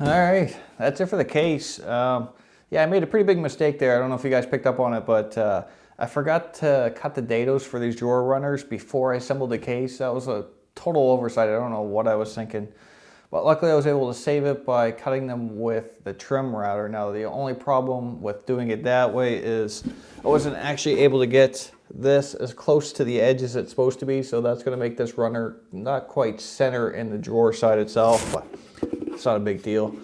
All right, that's it for the case. Yeah, I made a pretty big mistake there. I don't know if you guys picked up on it, but I forgot to cut the dados for these drawer runners before I assembled the case. That was a total oversight. I don't know what I was thinking. But luckily I was able to save it by cutting them with the trim router. Now the only problem with doing it that way is I wasn't actually able to get this as close to the edge as it's supposed to be, so that's going to make this runner not quite center in the drawer side itself, but it's not a big deal.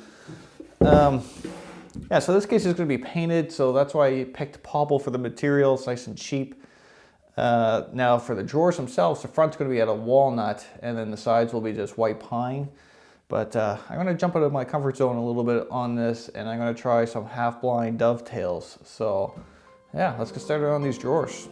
Yeah, so this case is going to be painted, so that's why I picked popple for the material. It's nice and cheap. Now for the drawers themselves, the front's going to be out of walnut, and then the sides will be just white pine. But I'm going to jump out of my comfort zone a little bit on this, and I'm going to try some half-blind dovetails. So yeah, let's get started on these drawers.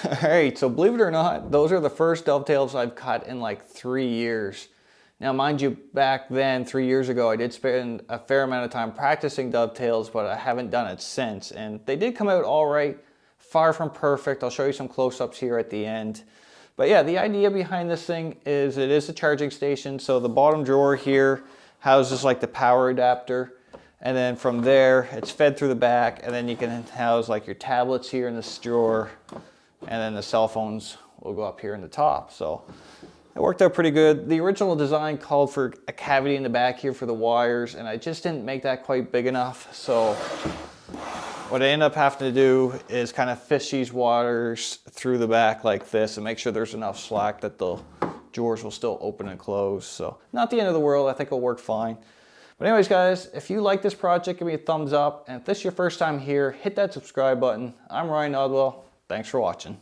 All right, so believe it or not, those are the first dovetails I've cut in like 3 years. Now, mind you, back then, 3 years ago, I did spend a fair amount of time practicing dovetails, but I haven't done it since. And they did come out all right, far from perfect. I'll show you some close-ups here at the end. But yeah, the idea behind this thing is it is a charging station. So the bottom drawer here houses like the power adapter. And then from there, it's fed through the back. And then you can house like your tablets here in this drawer. And then the cell phones will go up here in the top. So it worked out pretty good. The original design called for a cavity in the back here for the wires. And I just didn't make that quite big enough. So what I end up having to do is kind of fish these wires through the back like this and make sure there's enough slack that the drawers will still open and close. So not the end of the world. I think it'll work fine. But anyways, guys, if you like this project, give me a thumbs up. And if this is your first time here, hit that subscribe button. I'm Ryan Odwell. Thanks for watching.